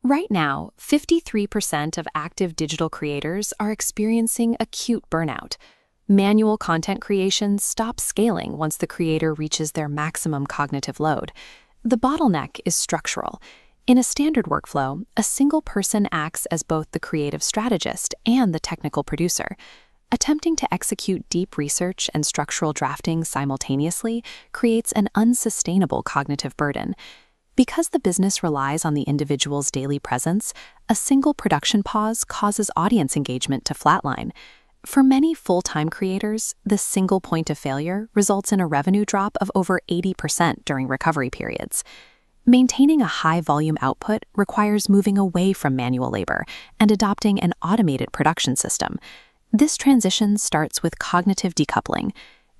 Right now, 53% of active digital creators are experiencing acute burnout. Manual content creation stops scaling once the creator reaches their maximum cognitive load. The bottleneck is structural. In a standard workflow, a single person acts as both the creative strategist and the technical producer. Attempting to execute deep research and structural drafting simultaneously creates an unsustainable cognitive burden. Because the business relies on the individual's daily presence, a single production pause causes audience engagement to flatline. For many full-time creators, this single point of failure results in a revenue drop of over 80% during recovery periods. Maintaining a high-volume output requires moving away from manual labor and adopting an automated production system. This transition starts with cognitive decoupling.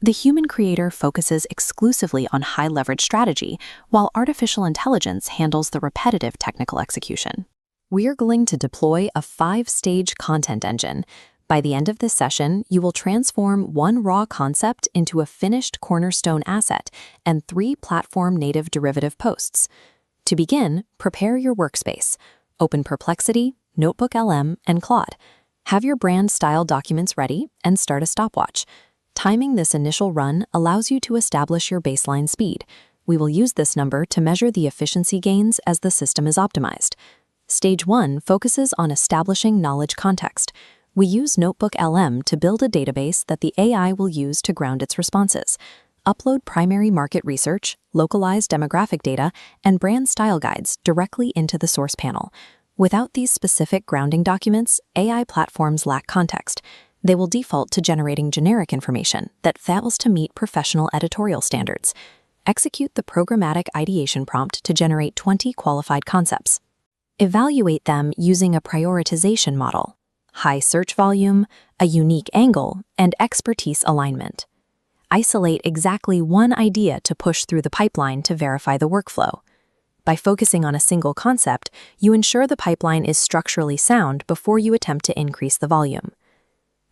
The human creator focuses exclusively on high-leverage strategy, while artificial intelligence handles the repetitive technical execution. We're going to deploy a 5-stage content engine. By the end of this session, you will transform one raw concept into a finished cornerstone asset and 3 platform-native derivative posts. To begin, prepare your workspace. Open Perplexity, Notebook LM, and Claude. Have your brand style documents ready and start a stopwatch. Timing this initial run allows you to establish your baseline speed. We will use this number to measure the efficiency gains as the system is optimized. Stage 1 focuses on establishing knowledge context. We use Notebook LM to build a database that the AI will use to ground its responses. Upload primary market research, localized demographic data, and brand style guides directly into the source panel. Without these specific grounding documents, AI platforms lack context. They will default to generating generic information that fails to meet professional editorial standards. Execute the programmatic ideation prompt to generate 20 qualified concepts. Evaluate them using a prioritization model: high search volume, a unique angle, and expertise alignment. Isolate exactly one idea to push through the pipeline to verify the workflow. By focusing on a single concept, you ensure the pipeline is structurally sound before you attempt to increase the volume.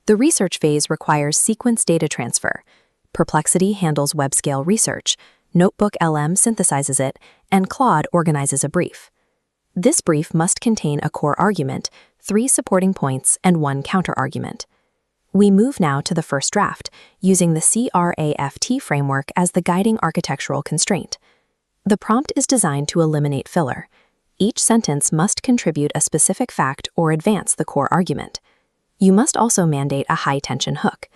The research phase requires sequence data transfer. Perplexity handles web-scale research, Notebook LM synthesizes it, and Claude organizes a brief. This brief must contain a core argument, 3 supporting points, and 1 counterargument. We move now to the first draft, using the CRAFT framework as the guiding architectural constraint. The prompt is designed to eliminate filler. Each sentence must contribute a specific fact or advance the core argument. You must also mandate a high-tension hook.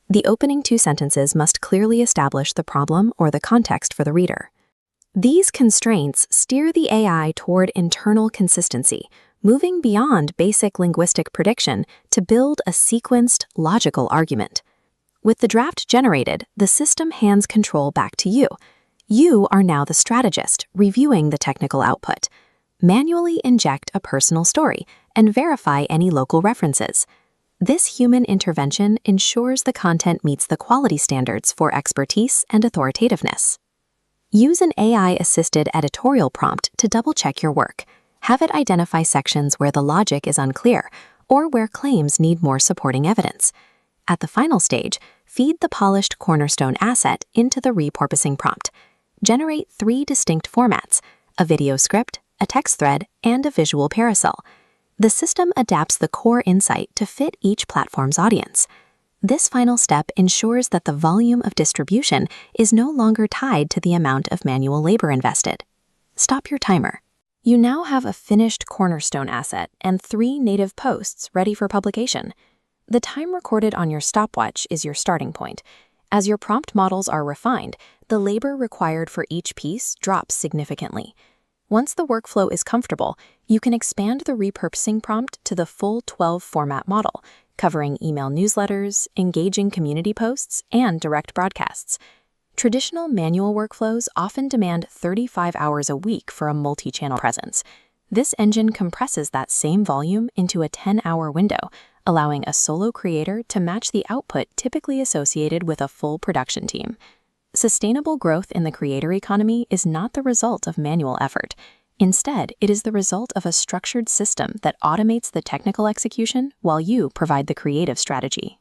The opening 2 sentences must clearly establish the problem or the context for the reader. These constraints steer the AI toward internal consistency, moving beyond basic linguistic prediction to build a sequenced, logical argument. With the draft generated, the system hands control back to you. You are now the strategist, reviewing the technical output. Manually inject a personal story and verify any local references. This human intervention ensures the content meets the quality standards for expertise and authoritativeness. Use an AI-assisted editorial prompt to double-check your work. Have it identify sections where the logic is unclear or where claims need more supporting evidence. At the final stage, feed the polished cornerstone asset into the repurposing prompt. Generate 3 distinct formats: a video script, a text thread, and a visual carousel. The system adapts the core insight to fit each platform's audience. This final step ensures that the volume of distribution is no longer tied to the amount of manual labor invested. Stop your timer. You now have a finished cornerstone asset and 3 native posts ready for publication. The time recorded on your stopwatch is your starting point. As your prompt models are refined, the labor required for each piece drops significantly. Once the workflow is comfortable, you can expand the repurposing prompt to the full 12 format model, covering email newsletters, engaging community posts, and direct broadcasts. Traditional manual workflows often demand 35 hours a week for a multi-channel presence. This engine compresses that same volume into a 10-hour window, allowing a solo creator to match the output typically associated with a full production team. Sustainable growth in the creator economy is not the result of manual effort. Instead, it is the result of a structured system that automates the technical execution while you provide the creative strategy.